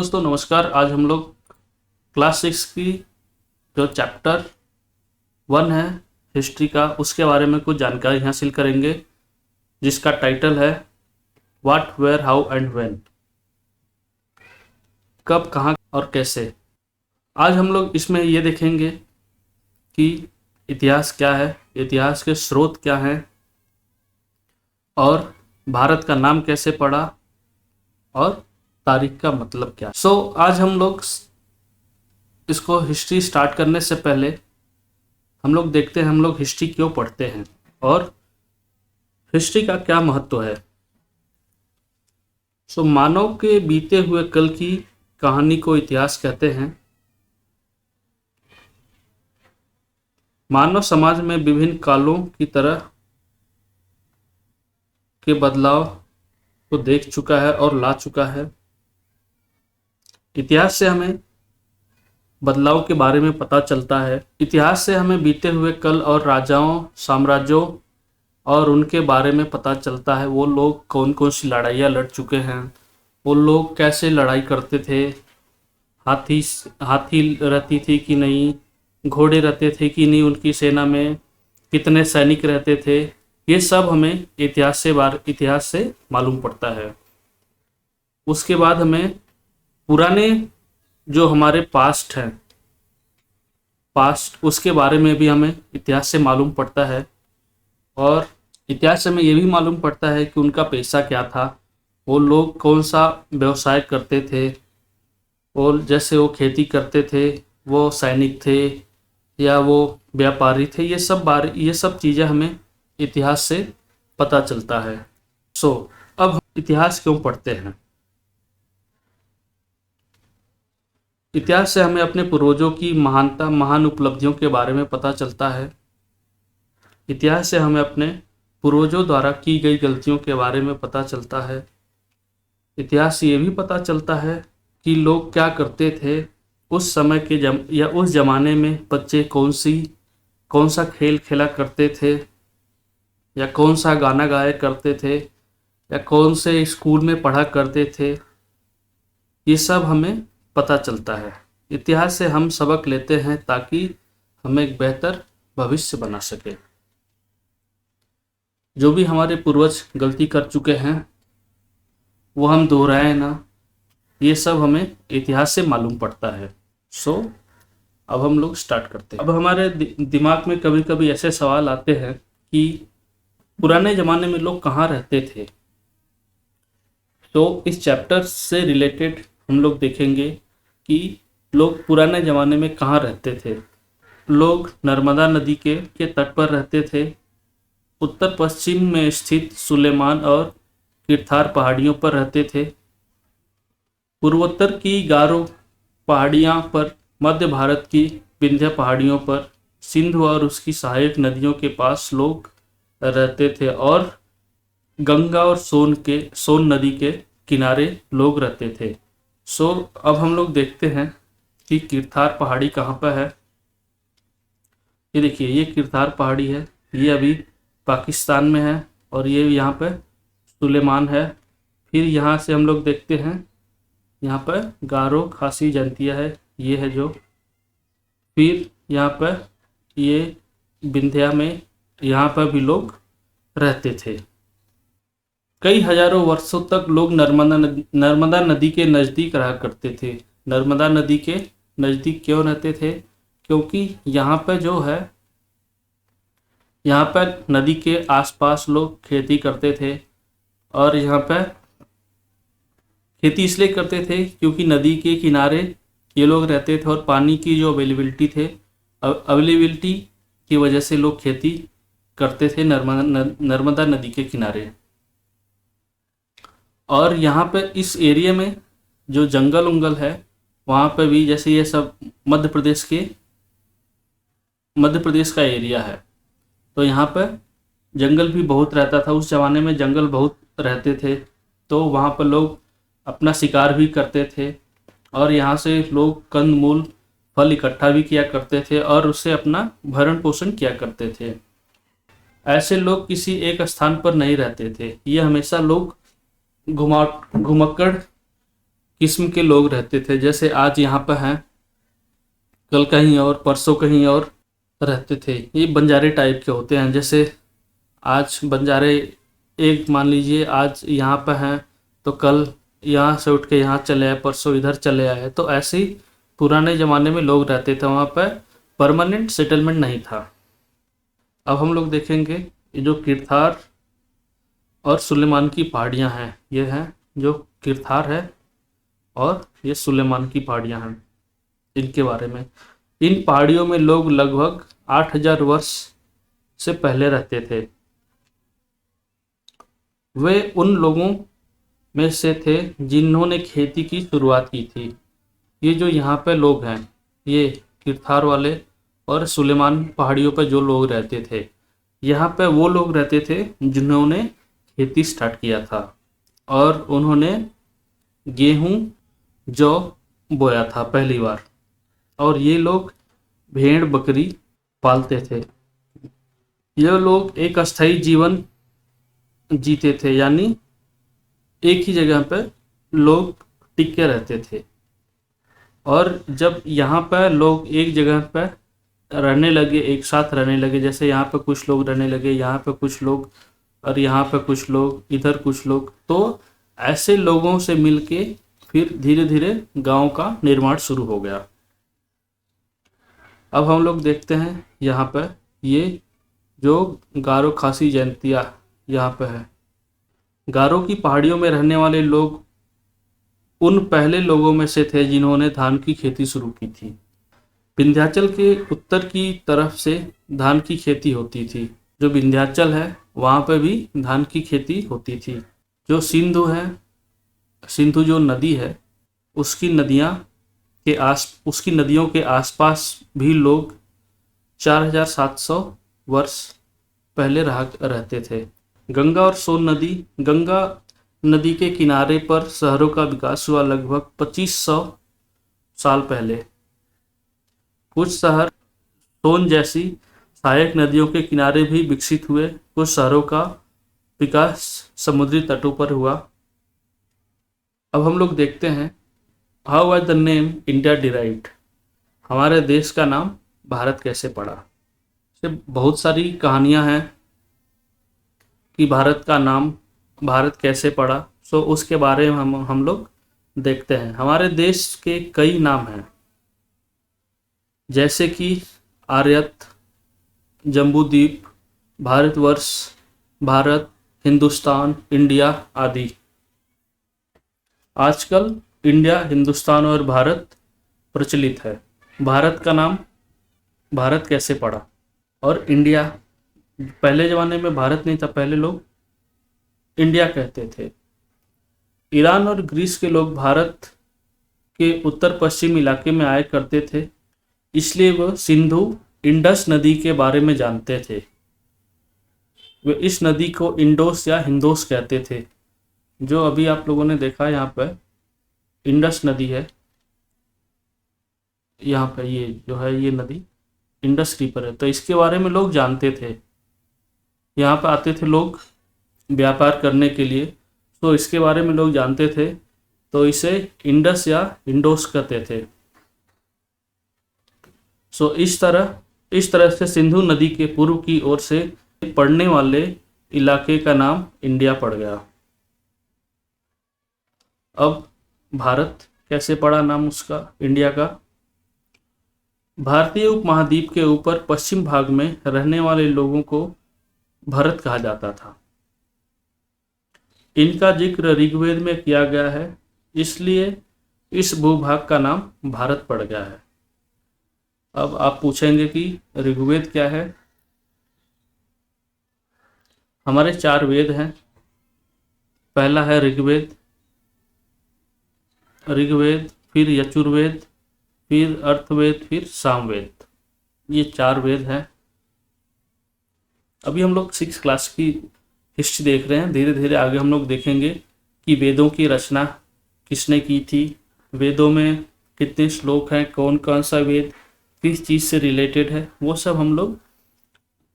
दोस्तों नमस्कार। आज हम लोग क्लास 6 की जो चैप्टर 1 है हिस्ट्री का, उसके बारे में कुछ जानकारी हासिल करेंगे, जिसका टाइटल है what, where, how and when. कब, कहाँ और कैसे। आज हम लोग इसमें ये देखेंगे कि इतिहास क्या है, इतिहास के स्रोत क्या हैं और भारत का नाम कैसे पड़ा और तारीख का मतलब क्या। आज हम लोग इसको हिस्ट्री स्टार्ट करने से पहले हम लोग देखते हैं हम लोग हिस्ट्री क्यों पढ़ते हैं और हिस्ट्री का क्या महत्व है। मानव के बीते हुए कल की कहानी को इतिहास कहते हैं। मानव समाज में विभिन्न कालों की तरह के बदलाव को देख चुका है और ला चुका है। इतिहास से हमें बदलाव के बारे में पता चलता है। इतिहास से हमें बीते हुए कल और राजाओं, साम्राज्यों और उनके बारे में पता चलता है। वो लोग कौन कौन सी लड़ाइयाँ लड़ चुके हैं, वो लोग कैसे लड़ाई करते थे, हाथी हाथी रहती थी कि नहीं, घोड़े रहते थे कि नहीं, उनकी सेना में कितने सैनिक रहते थे। ये सब हमें इतिहास से मालूम पड़ता है। उसके बाद हमें पुराने जो हमारे पास्ट उसके बारे में भी हमें इतिहास से मालूम पड़ता है। और इतिहास से हमें ये भी मालूम पड़ता है कि उनका पेशा क्या था, वो लोग कौन सा व्यवसाय करते थे, और जैसे वो खेती करते थे, वो सैनिक थे या वो व्यापारी थे। ये सब चीज़ें हमें इतिहास से पता चलता है। अब हम इतिहास क्यों पढ़ते हैं। इतिहास से हमें अपने पूर्वजों की महानता, महान उपलब्धियों के बारे में पता चलता है। इतिहास से हमें अपने पूर्वजों द्वारा की गई गलतियों के बारे में पता चलता है। इतिहास से ये भी पता चलता है कि लोग क्या करते थे उस समय के उस जमाने में बच्चे कौन सा खेल खेला करते थे, या कौन सा गाना गाया करते थे, या कौन से स्कूल में पढ़ा करते थे। ये सब हमें पता चलता है। इतिहास से हम सबक लेते हैं ताकि हमें एक बेहतर भविष्य बना सके। जो भी हमारे पूर्वज गलती कर चुके हैं वो हम दोहराए ना, ये सब हमें इतिहास से मालूम पड़ता है। अब हम लोग स्टार्ट करते हैं। अब हमारे दिमाग में कभी कभी ऐसे सवाल आते हैं कि पुराने ज़माने में लोग कहाँ रहते थे। इस चैप्टर से रिलेटेड हम लोग देखेंगे कि लोग पुराने ज़माने में कहाँ रहते थे। लोग नर्मदा नदी के तट पर रहते थे। उत्तर पश्चिम में स्थित सुलेमान और किरथार पहाड़ियों पर रहते थे। पूर्वोत्तर की गारो पहाड़ियाँ पर, मध्य भारत की विंध्य पहाड़ियों पर, सिंधु और उसकी सहायक नदियों के पास लोग रहते थे, और गंगा और सोन नदी के किनारे लोग रहते थे। अब हम लोग देखते हैं कि किरथार पहाड़ी कहाँ पर है। ये देखिए, ये किरथार पहाड़ी है, ये अभी पाकिस्तान में है, और ये यहाँ पे सुलेमान है। फिर यहाँ से हम लोग देखते हैं, यहाँ पर गारो खासी जंतिया है, ये है जो। फिर यहाँ पर ये विंध्या में, यहाँ पर भी लोग रहते थे। कई हजारों वर्षों तक लोग नर्मदा नदी के नज़दीक रहा करते थे। नर्मदा नदी के नज़दीक क्यों रहते थे? क्योंकि यहाँ पर जो है, यहाँ पर नदी के आसपास लोग खेती करते थे, और यहाँ पर खेती इसलिए करते थे क्योंकि नदी के किनारे ये लोग रहते थे, और पानी की जो अवेलेबिलिटी की वजह से लोग खेती करते थे नर्मदा नदी के किनारे। और यहाँ पे इस एरिया में जो जंगल उंगल है, वहाँ पे भी, जैसे ये सब मध्य प्रदेश का एरिया है, तो यहाँ पर जंगल भी बहुत रहता था। उस ज़माने में जंगल बहुत रहते थे, तो वहाँ पर लोग अपना शिकार भी करते थे, और यहाँ से लोग कंद मूल फल इकट्ठा भी किया करते थे, और उससे अपना भरण पोषण किया करते थे। ऐसे लोग किसी एक स्थान पर नहीं रहते थे, ये हमेशा लोग घुमक्कड़ किस्म के लोग रहते थे। जैसे आज यहाँ पर हैं, कल कहीं और, परसों कहीं और रहते थे। ये बंजारे टाइप के होते हैं। जैसे आज बंजारे एक मान लीजिए आज यहाँ पर हैं तो कल यहाँ से उठ के यहाँ चले आए, परसों इधर चले आए। तो ऐसे ही पुराने ज़माने में लोग रहते थे, वहाँ पर परमानेंट सेटलमेंट नहीं था। अब हम लोग देखेंगे ये जो किरथार और सुलेमान की पहाड़ियाँ हैं, ये हैं जो किरथार है और ये सुलेमान की पहाड़ियाँ हैं, इनके बारे में। इन पहाड़ियों में लोग लगभग 8000 वर्ष से पहले रहते थे। वे उन लोगों में से थे जिन्होंने खेती की शुरुआत की थी। ये जो यहाँ पे लोग हैं, ये किरथार वाले और सुलेमान पहाड़ियों पर जो लोग रहते थे, यहाँ पे वो लोग रहते थे जिन्होंने खेती स्टार्ट किया था और उन्होंने गेहूँ जौ बोया था पहली बार। और ये लोग भेड़ बकरी पालते थे। ये लोग एक अस्थायी जीवन जीते थे, यानी एक ही जगह पर लोग टिक के रहते थे। और जब यहाँ पर लोग एक जगह पर रहने लगे, एक साथ रहने लगे, जैसे यहाँ पर कुछ लोग रहने लगे, यहाँ पर कुछ लोग, और यहाँ पर कुछ लोग, इधर कुछ लोग, तो ऐसे लोगों से मिलके फिर धीरे धीरे गांव का निर्माण शुरू हो गया। अब हम लोग देखते हैं यहाँ पर ये जो गारो खासी जयंतिया यहाँ पे है। गारो की पहाड़ियों में रहने वाले लोग उन पहले लोगों में से थे जिन्होंने धान की खेती शुरू की थी। विंध्याचल के उत्तर की तरफ से धान की खेती होती थी। जो विंध्याचल है वहाँ पे भी धान की खेती होती थी। जो सिंधु है, सिंधु जो नदी है, उसकी नदियों के आसपास भी लोग 4700 वर्ष पहले रहते थे। गंगा और सोन नदी, गंगा नदी के किनारे पर शहरों का विकास हुआ लगभग 2500 साल पहले। कुछ शहर सोन जैसी सहायक नदियों के किनारे भी विकसित हुए। कुछ शहरों का विकास समुद्री तटों पर हुआ। अब हम लोग देखते हैं how was the name India derived. हमारे देश का नाम भारत कैसे पड़ा। से बहुत सारी कहानियां हैं कि भारत का नाम भारत कैसे पड़ा। सो उसके बारे में हम लोग देखते हैं। हमारे देश के कई नाम हैं, जैसे कि आर्यत, जम्बूद्वीप, भारतवर्ष, भारत, हिंदुस्तान, इंडिया आदि। आजकल इंडिया, हिंदुस्तान और भारत प्रचलित है। भारत का नाम भारत कैसे पड़ा और इंडिया, पहले ज़माने में भारत नहीं था, पहले लोग इंडिया कहते थे। ईरान और ग्रीस के लोग भारत के उत्तर पश्चिम इलाके में आया करते थे, इसलिए वह सिंधु इंडस नदी के बारे में जानते थे। वे इस नदी को इंडोस या हिंदोस कहते थे। जो अभी आप लोगों ने देखा यहाँ पर इंडस नदी है, यहाँ पर ये जो है ये नदी इंडस रिवर है, तो इसके बारे में लोग जानते थे। यहाँ पर आते थे लोग व्यापार करने के लिए, तो इसके बारे में लोग जानते थे, तो इसे इंडस या इंडोस कहते थे। सो इस तरह से सिंधु नदी के पूर्व की ओर से पड़ने वाले इलाके का नाम इंडिया पड़ गया। अब भारत कैसे पड़ा नाम उसका, इंडिया का। भारतीय उपमहाद्वीप के ऊपर पश्चिम भाग में रहने वाले लोगों को भरत कहा जाता था। इनका जिक्र ऋग्वेद में किया गया है, इसलिए इस भूभाग का नाम भारत पड़ गया है। अब आप पूछेंगे कि ऋग्वेद क्या है। हमारे 4 वेद हैं। पहला है ऋग्वेद, फिर यजुर्वेद, फिर अर्थवेद, फिर सामवेद। ये 4 वेद हैं। अभी हम लोग 6 क्लास की हिस्ट्री देख रहे हैं। धीरे धीरे आगे हम लोग देखेंगे कि वेदों की रचना किसने की थी, वेदों में कितने श्लोक हैं, कौन कौन सा वेद किस चीज़ से रिलेटेड है, वो सब हम लोग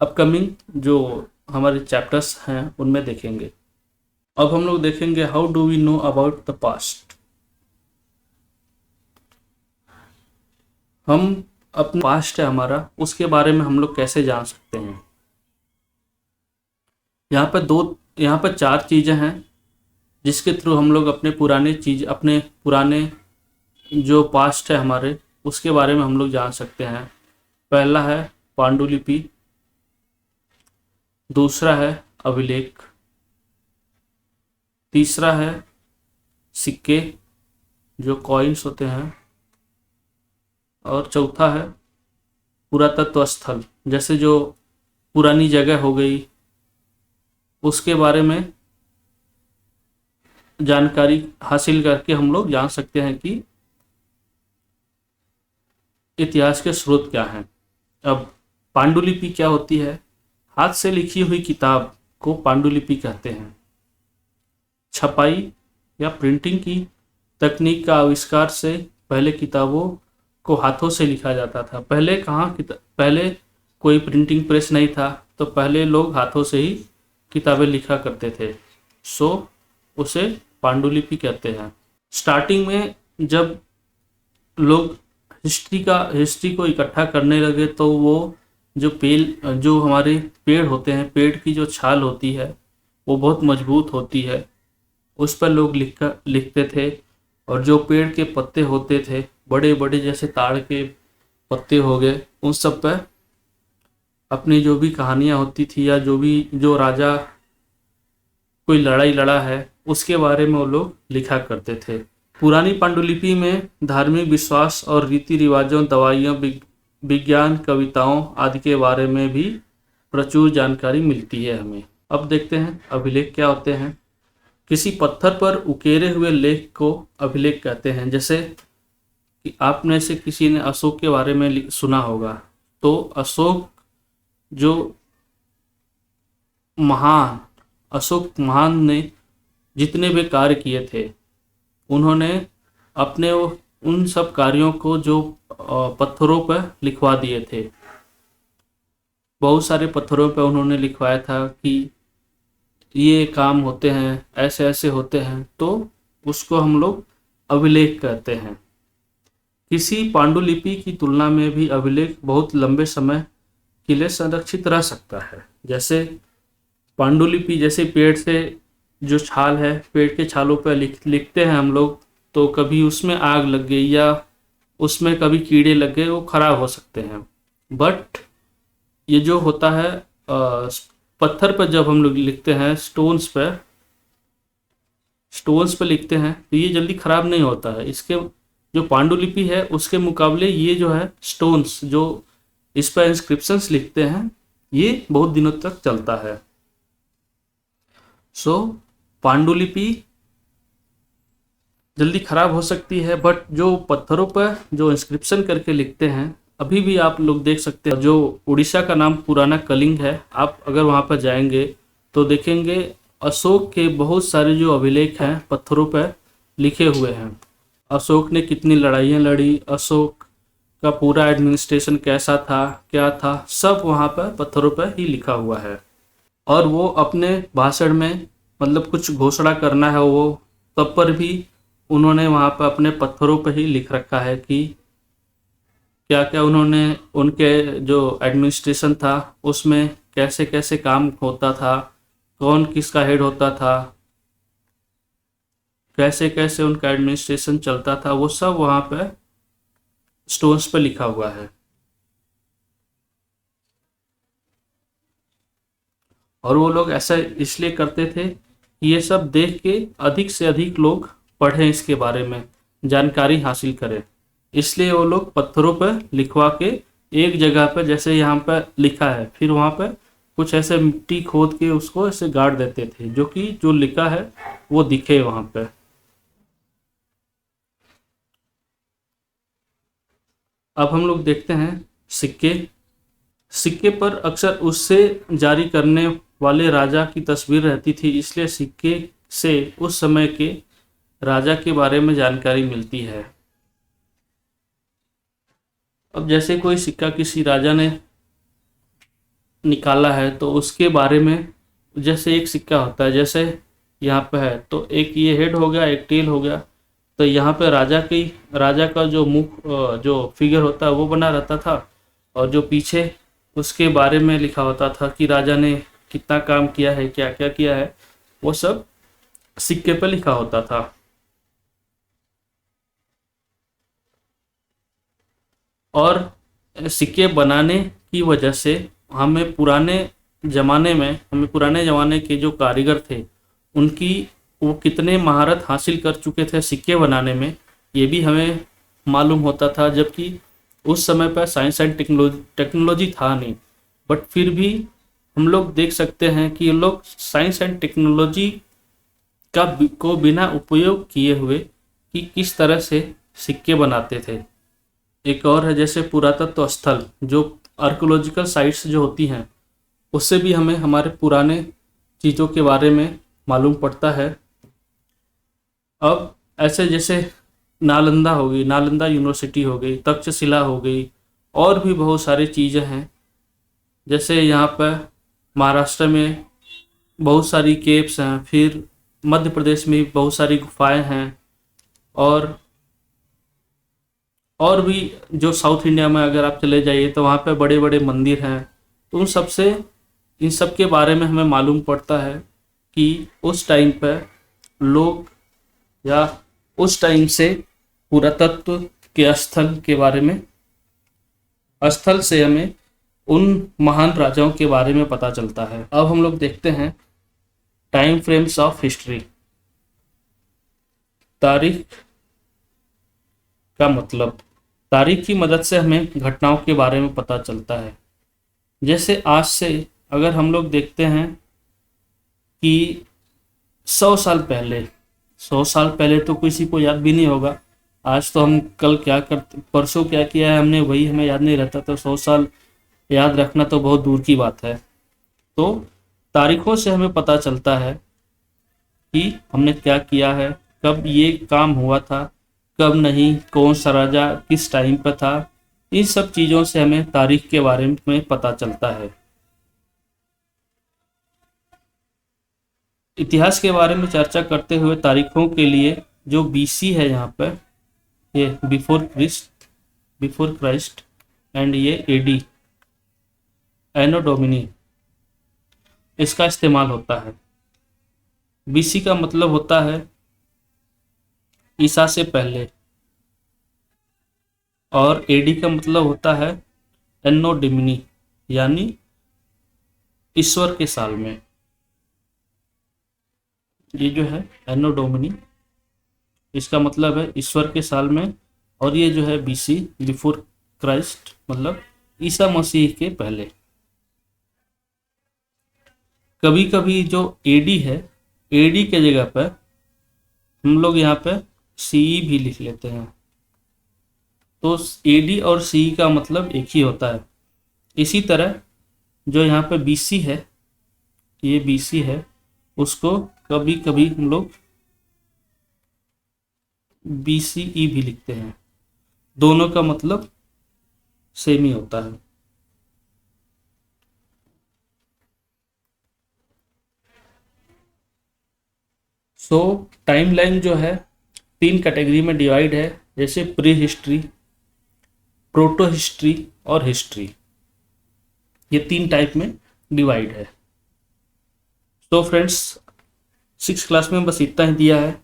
अपकमिंग जो हमारे चैप्टर्स हैं उनमें देखेंगे। अब हम लोग देखेंगे how do we know about the past. हम अपना पास्ट है हमारा, उसके बारे में हम लोग कैसे जान सकते हैं। यहाँ पर 4 चीज़ें हैं जिसके थ्रू हम लोग अपने पुराने जो पास्ट है हमारे, उसके बारे में हम लोग जान सकते हैं। पहला है पांडुलिपि, दूसरा है अभिलेख, तीसरा है सिक्के जो कॉइन्स होते हैं, और चौथा है पुरातत्व स्थल, जैसे जो पुरानी जगह हो गई उसके बारे में जानकारी हासिल करके हम लोग जान सकते हैं कि इतिहास के स्रोत क्या हैं। अब पांडुलिपि क्या होती है? हाथ से लिखी हुई किताब को पांडुलिपि कहते हैं। छपाई या प्रिंटिंग की तकनीक का आविष्कार से पहले किताबों को हाथों से लिखा जाता था। पहले कोई प्रिंटिंग प्रेस नहीं था, तो पहले लोग हाथों से ही किताबें लिखा करते थे, सो उसे पांडुलिपि कहते हैं। स्टार्टिंग में जब लोग हिस्ट्री को इकट्ठा करने लगे, तो वो जो हमारे पेड़ होते हैं, पेड़ की जो छाल होती है वो बहुत मजबूत होती है, उस पर लोग लिखते थे। और जो पेड़ के पत्ते होते थे बड़े बड़े, जैसे ताड़ के पत्ते हो गए, उन सब पर अपनी जो भी कहानियाँ होती थी, या जो राजा कोई लड़ाई लड़ा है उसके बारे में वो लोग लिखा करते थे। पुरानी पांडुलिपि में धार्मिक विश्वास और रीति रिवाजों, दवाइयों, विज्ञान, कविताओं आदि के बारे में भी प्रचुर जानकारी मिलती है हमें। अब देखते हैं अभिलेख क्या होते हैं। किसी पत्थर पर उकेरे हुए लेख को अभिलेख कहते हैं। जैसे कि आप में से किसी ने अशोक के बारे में सुना होगा, तो अशोक महान ने जितने भी कार्य किए थे, उन्होंने अपने उन सब कार्यों को जो पत्थरों पर लिखवा दिए थे। बहुत सारे पत्थरों पर उन्होंने लिखवाया था कि ये काम होते हैं, ऐसे ऐसे होते हैं, तो उसको हम लोग अभिलेख कहते हैं। किसी पांडुलिपि की तुलना में भी अभिलेख बहुत लंबे समय के लिए संरक्षित रह सकता है। जैसे पांडुलिपि, जैसे पेड़ से जो छाल है, पेड़ के छालों पर लिखते हैं हम लोग, तो कभी उसमें आग लग गई या उसमें कभी कीड़े लग गए, वो खराब हो सकते हैं। बट ये जो होता है पत्थर पर, जब हम लोग लिखते हैं, स्टोन्स पर लिखते हैं, तो ये जल्दी खराब नहीं होता है। इसके जो पांडुलिपि है उसके मुकाबले ये जो है स्टोन्स, जो इस पर इंस्क्रिप्शंस लिखते हैं, ये बहुत दिनों तक चलता है। सो पांडुलिपि जल्दी खराब हो सकती है, बट जो पत्थरों पर जो इंस्क्रिप्शन करके लिखते हैं, अभी भी आप लोग देख सकते हैं। जो उड़ीसा का नाम पुराना कलिंग है, आप अगर वहाँ पर जाएंगे तो देखेंगे अशोक के बहुत सारे जो अभिलेख हैं पत्थरों पर लिखे हुए हैं। अशोक ने कितनी लड़ाइयाँ लड़ी, अशोक का पूरा एडमिनिस्ट्रेशन कैसा था, क्या था, सब वहाँ पर पत्थरों पर ही लिखा हुआ है। और वो अपने भाषण में, मतलब कुछ घोषणा करना है वो, तब पर भी उन्होंने वहाँ पर अपने पत्थरों पर ही लिख रखा है कि क्या क्या उन्होंने, उनके जो एडमिनिस्ट्रेशन था उसमें कैसे कैसे काम होता था, कौन किसका हेड होता था, कैसे कैसे उनका एडमिनिस्ट्रेशन चलता था, वो सब वहाँ पर स्टोन्स पर लिखा हुआ है। और वो लोग ऐसा इसलिए करते थे कि ये सब देख के अधिक से अधिक लोग पढ़ें, इसके बारे में जानकारी हासिल करें। इसलिए वो लोग पत्थरों पर लिखवा के एक जगह पर, जैसे यहाँ पर लिखा है, फिर वहाँ पर कुछ ऐसे मिट्टी खोद के उसको ऐसे गाड़ देते थे, जो कि जो लिखा है वो दिखे वहाँ पर। अब हम लोग देखते हैं सिक्के। सिक्के पर अक्सर उससे जारी करने वाले राजा की तस्वीर रहती थी, इसलिए सिक्के से उस समय के राजा के बारे में जानकारी मिलती है। अब जैसे कोई सिक्का किसी राजा ने निकाला है, तो उसके बारे में, जैसे एक सिक्का होता है, जैसे यहाँ पे है, तो एक ये हेड हो गया, एक टेल हो गया, तो यहाँ पे राजा का जो मुख जो फिगर होता है वो बना रहता था, और जो पीछे उसके बारे में लिखा होता था कि राजा ने कितना काम किया है, क्या क्या किया है, वो सब सिक्के पे लिखा होता था। और सिक्के बनाने की वजह से हमें पुराने ज़माने के जो कारीगर थे उनकी वो कितने महारत हासिल कर चुके थे सिक्के बनाने में, ये भी हमें मालूम होता था। जबकि उस समय पर साइंस एंड टेक्नोलॉजी था नहीं, बट फिर भी हम लोग देख सकते हैं कि ये लोग साइंस एंड टेक्नोलॉजी को बिना उपयोग किए हुए कि किस तरह से सिक्के बनाते थे। एक और है जैसे पुरातत्व स्थल, जो आर्कोलॉजिकल साइट्स जो होती हैं, उससे भी हमें हमारे पुराने चीज़ों के बारे में मालूम पड़ता है। अब ऐसे जैसे नालंदा यूनिवर्सिटी हो गई, तक्षशिला हो गई, और भी बहुत सारी चीज़ें हैं। जैसे यहाँ पर महाराष्ट्र में बहुत सारी केव्स हैं, फिर मध्य प्रदेश में भी बहुत सारी गुफाएं हैं, और भी जो साउथ इंडिया में अगर आप चले जाइए तो वहाँ पे बड़े बड़े मंदिर हैं। तो इन सब के बारे में हमें मालूम पड़ता है कि उस टाइम पर लोग, या उस टाइम से पुरातत्व के स्थल से हमें उन महान राजाओं के बारे में पता चलता है। अब हम लोग देखते हैं टाइम फ्रेम्स ऑफ हिस्ट्री। तारीख का मतलब, तारीख की मदद से हमें घटनाओं के बारे में पता चलता है। जैसे आज से अगर हम लोग देखते हैं कि 100 साल पहले तो किसी को याद भी नहीं होगा। आज तो हम परसों क्या किया है हमने, वही हमें याद नहीं रहता, तो 100 साल याद रखना तो बहुत दूर की बात है। तो तारीखों से हमें पता चलता है कि हमने क्या किया है, कब ये काम हुआ था, कब नहीं, कौन सा राजा किस टाइम पर था। इन सब चीज़ों से हमें तारीख के बारे में पता चलता है। इतिहास के बारे में चर्चा करते हुए तारीखों के लिए जो बीसी है, यहाँ पर ये बिफोर क्राइस्ट एंड ये एडी, एनो डोमिनी, इसका इस्तेमाल होता है। बीसी का मतलब होता है ईसा से पहले, और एडी का मतलब होता है एनो डिमिनी, यानी ईश्वर के साल में। ये जो है एनो डोमिनी, इसका मतलब है ईश्वर के साल में, और ये जो है बीसी, बिफोर क्राइस्ट, मतलब ईसा मसीह के पहले। कभी कभी जो एडी है, एडी के जगह पर हम लोग यहाँ पे सीई भी लिख लेते हैं, तो एडी और सीई का मतलब एक ही होता है। इसी तरह जो यहाँ पे बीसी है, ये बीसी है, उसको कभी कभी हम लोग बीसीई भी लिखते हैं। दोनों का मतलब सेम ही होता है। टाइमलाइन जो है 3 कैटेगरी में डिवाइड है, जैसे प्री हिस्ट्री, प्रोटो हिस्ट्री और हिस्ट्री। ये 3 टाइप में डिवाइड है। तो फ्रेंड्स, 6th क्लास में बस इतना ही दिया है।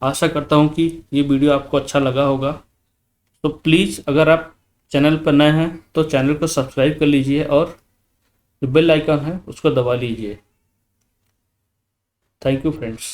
आशा करता हूँ कि ये वीडियो आपको अच्छा लगा होगा। तो प्लीज़ अगर आप चैनल पर नए हैं तो चैनल को सब्सक्राइब कर लीजिए, और जो बेल आइकन है उसको दबा लीजिए। Thank you friends.